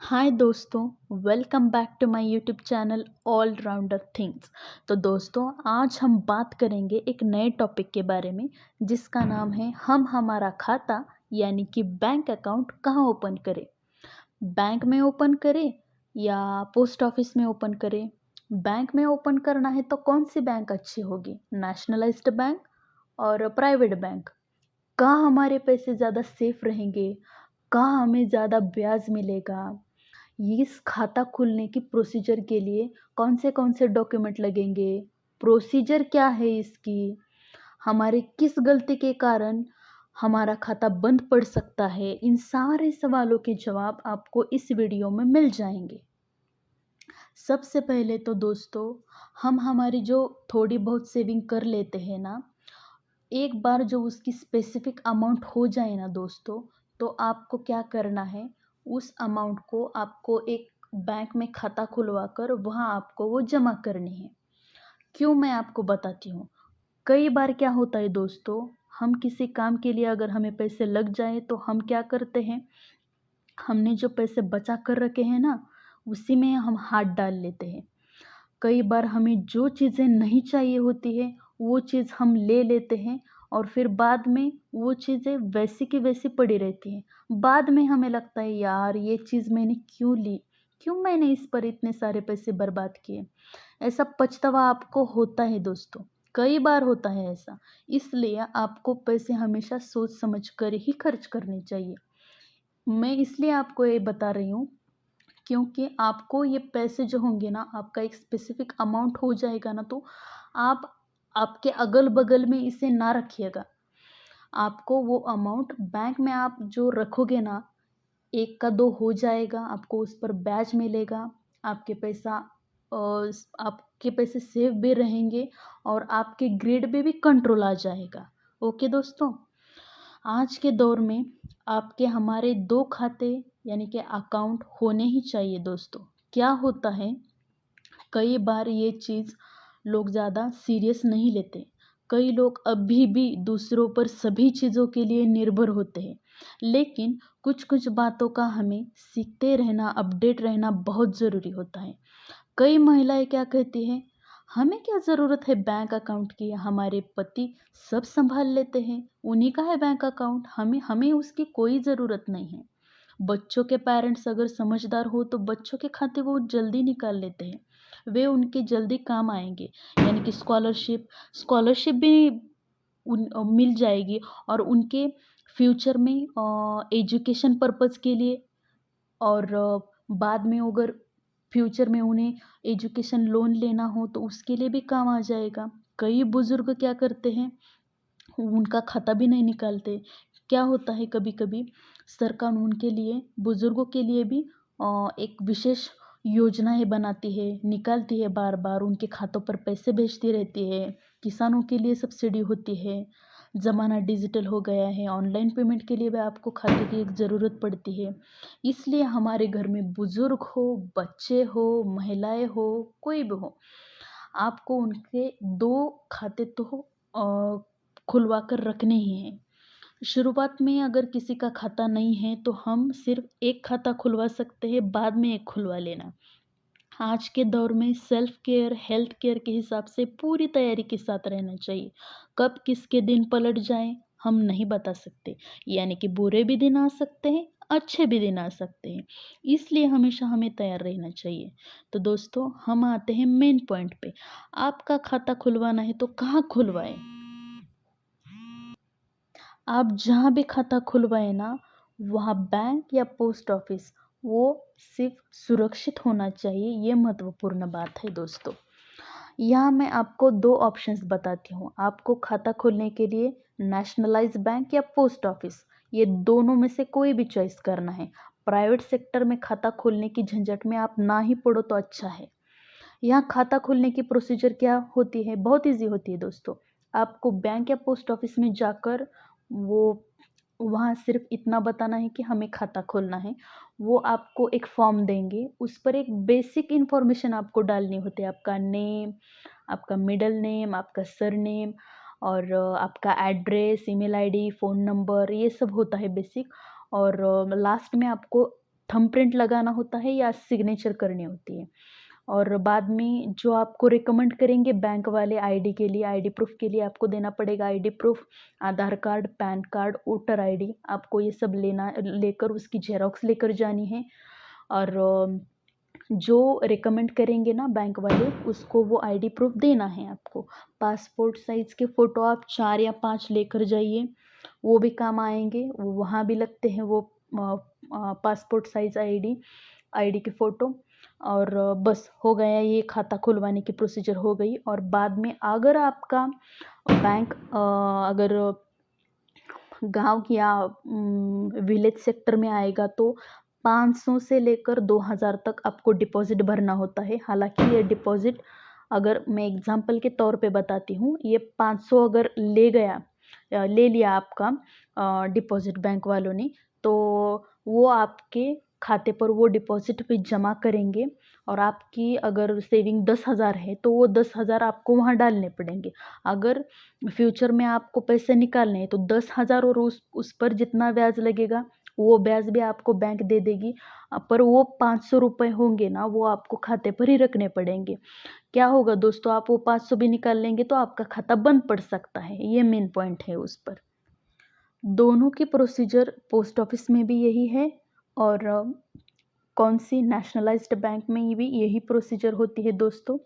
हाय दोस्तों, welcome back to my YouTube channel all rounder things. तो दोस्तों, आज हम बात करेंगे एक नए टॉपिक के बारे में जिसका नाम है हम हमारा खाता यानी कि बैंक अकाउंट कहाँ ओपन करें। बैंक में ओपन करें या पोस्ट ऑफिस में ओपन करें। बैंक में ओपन करना है तो कौन सी बैंक अच्छी होगी, नेशनलाइज्ड बैंक और प्राइवेट बैंक। कहाँ हमारे पैसे ज़्यादा सेफ रहेंगे, कहाँ हमें ज़्यादा ब्याज मिलेगा। इस खाता खुलने की प्रोसीजर के लिए कौन से डॉक्यूमेंट लगेंगे, प्रोसीजर क्या है इसकी, हमारे किस गलती के कारण हमारा खाता बंद पड़ सकता है, इन सारे सवालों के जवाब आपको इस वीडियो में मिल जाएंगे। सबसे पहले तो दोस्तों, हम हमारी जो थोड़ी बहुत सेविंग कर लेते हैं ना, एक बार जो उसकी स्पेसिफिक अमाउंट हो जाए ना दोस्तों, तो आपको क्या करना है, उस अमाउंट को आपको एक बैंक में खाता खुलवा कर वहाँ आपको वो जमा करनी है। क्यों, मैं आपको बताती हूँ। कई बार क्या होता है दोस्तों, हम किसी काम के लिए अगर हमें पैसे लग जाए तो हम क्या करते हैं, हमने जो पैसे बचा कर रखे हैं ना, उसी में हम हाथ डाल लेते हैं। कई बार हमें जो चीज़ें नहीं चाहिए होती है वो चीज़ हम ले लेते हैं और फिर बाद में वो चीज़ें वैसी की वैसी पड़ी रहती हैं। बाद में हमें लगता है यार ये चीज़ मैंने क्यों ली, क्यों मैंने इस पर इतने सारे पैसे बर्बाद किए। ऐसा पछतावा आपको होता है दोस्तों, कई बार होता है ऐसा। इसलिए आपको पैसे हमेशा सोच समझ कर ही खर्च करने चाहिए। मैं इसलिए आपको ये बता रही हूँ क्योंकि आपको ये पैसे जो होंगे ना, आपका एक स्पेसिफिक अमाउंट हो जाएगा ना, तो आप आपके अगल-बगल में इसे ना रखिएगा। आपको वो अमाउंट बैंक में आप जो रखोगे ना, 1 का 2 हो जाएगा, आपको उस पर ब्याज मिलेगा, आपके पैसा आपके पैसे सेफ भी रहेंगे और आपके ग्रिड पे भी कंट्रोल आ जाएगा। ओके दोस्तों? आज के दौर में आपके हमारे 2 खाते यानी कि अकाउंट होने ही चाहिए दोस्तों। क्या होता है, कई बार ये चीज़ लोग ज़्यादा सीरियस नहीं लेते। कई लोग अभी भी दूसरों पर सभी चीज़ों के लिए निर्भर होते हैं। लेकिन कुछ-कुछ बातों का हमें सीखते रहना, अपडेट रहना बहुत ज़रूरी होता है। कई महिलाएँ क्या कहती हैं, हमें क्या ज़रूरत है बैंक अकाउंट की, हमारे पति सब सँभाल लेते हैं, उन्हीं का है बैंक अकाउंट, हमें हमें उसकी कोई ज़रूरत नहीं है। बच्चों के पेरेंट्स अगर समझदार हो तो बच्चों के खाते वो जल्दी निकाल लेते हैं, वे उनके जल्दी काम आएँगे। यानी कि स्कॉलरशिप भी मिल जाएगी और उनके फ्यूचर में एजुकेशन पर्पज़ के लिए और बाद में अगर फ्यूचर में उन्हें एजुकेशन लोन लेना हो तो उसके लिए भी काम आ जाएगा। कई बुज़ुर्ग क्या करते हैं, उनका खाता भी नहीं निकालते। क्या होता है, कभी-कभी सरकार उनके लिए, बुज़ुर्गों के लिए भी एक विशेष योजनाएँ बनाती है, निकालती है बार-बार, उनके खातों पर पैसे भेजती रहती है। किसानों के लिए सब्सिडी होती है। ज़माना डिजिटल हो गया है, ऑनलाइन पेमेंट के लिए भी आपको खाते की एक ज़रूरत पड़ती है। इसलिए हमारे घर में बुज़ुर्ग हो, बच्चे हो, महिलाएँ हो, कोई भी हो, आपको उनके 2 खाते तो खुलवा कर रखने ही हैं। शुरुआत में अगर किसी का खाता नहीं है तो हम सिर्फ़ 1 खाता खुलवा सकते हैं, बाद में 1 खुलवा लेना। आज के दौर में सेल्फ केयर, हेल्थ केयर के हिसाब से पूरी तैयारी के साथ रहना चाहिए। कब किसके दिन पलट जाएँ, हम नहीं बता सकते। यानी कि बुरे भी दिन आ सकते हैं, अच्छे भी दिन आ सकते हैं। इसलिए हमेशा हमें तैयार रहना चाहिए। तो दोस्तों, हम आते हैं मेन पॉइंट पे। आपका खाता खुलवाना है तो कहाँ खुलवाएँ? आप जहाँ भी खाता खुलवाएँ ना, वहाँ बैंक या पोस्ट ऑफिस, वो सिर्फ़ सुरक्षित होना चाहिए, ये महत्वपूर्ण बात है दोस्तों। यहाँ मैं आपको 2 ऑप्शंस बताती हूँ। आपको खाता खोलने के लिए नेशनलाइज़ बैंक या पोस्ट ऑफिस, ये दोनों में से कोई भी चॉइस करना है। प्राइवेट सेक्टर में खाता खोलने की झंझट में आप ना ही पड़ो तो अच्छा है। यहाँ खाता खोलने की प्रोसीजर क्या होती है? बहुत ईज़ी होती है दोस्तों। आपको बैंक या पोस्ट ऑफिस में जाकर वो वहाँ सिर्फ़ इतना बताना है कि हमें खाता खोलना है। वो आपको एक फ़ॉर्म देंगे, उस पर एक बेसिक इन्फॉर्मेशन आपको डालनी होती है। आपका नेम, आपका मिडल नेम, आपका सरनेम और आपका address, email ID, phone number, ये सब होता है बेसिक। और लास्ट में आपको थंबप्रिंट लगाना होता है या सिग्नेचर करनी होती है। और बाद में जो आपको रिकमेंड करेंगे बैंक वाले आईडी के लिए, आईडी प्रूफ के लिए आपको देना पड़ेगा ID proof, Aadhaar card, PAN card, voter ID, आपको ये सब लेकर उसकी जेरॉक्स लेकर जानी है। और जो रिकमेंड करेंगे ना बैंक वाले, उसको वो आईडी प्रूफ देना है आपको। पासपोर्ट साइज़ के फ़ोटो आप 4 या 5 लेकर जाइए, वो भी काम आएँगे। वहाँ भी लगते हैं वो पासपोर्ट साइज़ आईडी के फ़ोटो। और बस हो गया, ये खाता खुलवाने की प्रोसीजर हो गई। और बाद में अगर आपका बैंक अगर गाँव या विलेज सेक्टर में आएगा तो 500 से लेकर 2000 तक आपको डिपॉज़िट भरना होता है। हालाँकि ये डिपॉज़िट, अगर मैं एग्ज़ाम्पल के तौर पे बताती हूँ, ये 500 अगर ले लिया आपका डिपॉज़िट बैंक वालों ने, तो वो आपके खाते पर वो डिपॉज़िट भी जमा करेंगे। और आपकी अगर सेविंग 10,000 है तो वो 10,000 आपको वहाँ डालने पड़ेंगे। अगर फ्यूचर में आपको पैसे निकालने हैं तो 10,000 और उस पर जितना ब्याज लगेगा वो ब्याज भी आपको बैंक दे देगी। पर वो 500 रुपये होंगे ना, वो आपको खाते पर ही रखने पड़ेंगे। क्या होगा दोस्तों, आप वो 500 भी निकाल लेंगे तो आपका खाता बंद पड़ सकता है, ये मेन पॉइंट है उस पर। दोनों की प्रोसीजर पोस्ट ऑफिस में भी यही है और कौन सी नेशनलाइज्ड बैंक में भी यही प्रोसीजर होती है दोस्तों।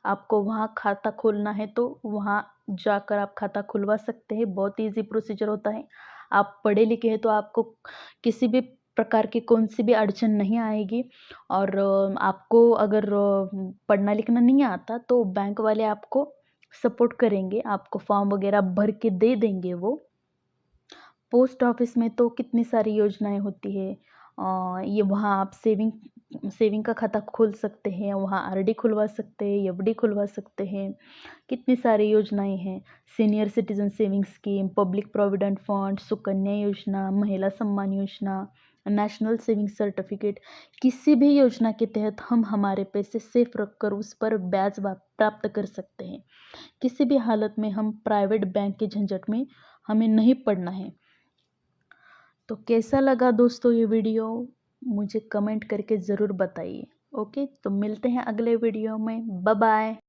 आपको वहाँ खाता खोलना है तो वहाँ जाकर आप खाता खुलवा सकते हैं, बहुत ईजी प्रोसीजर होता है। आप पढ़े लिखे हैं तो आपको किसी भी प्रकार की कौन सी भी अड़चन नहीं आएगी। और आपको अगर पढ़ना लिखना नहीं आता तो बैंक वाले आपको सपोर्ट करेंगे, आपको फॉर्म वगैरह भर के दे देंगे वो। पोस्ट ऑफिस में तो कितनी सारी योजनाएं होती है। ये वहाँ आप सेविंग का खाता खोल सकते हैं, वहाँ आरडी खुलवा सकते हैं, एफडी खुलवा सकते हैं। कितनी सारी योजनाएं हैं, senior citizen saving scheme, public provident fund, Sukanya योजना, महिला Samman Yojana, national saving certificate. किसी भी योजना के तहत हम हमारे पैसे सेफ रखकर उस पर ब्याज प्राप्त कर सकते हैं। किसी भी हालत में हम प्राइवेट बैंक के झंझट में हमें नहीं पड़ना है। तो कैसा लगा दोस्तों ये वीडियो, मुझे कमेंट करके ज़रूर बताइए। ओके, तो मिलते हैं अगले वीडियो में। Bye bye.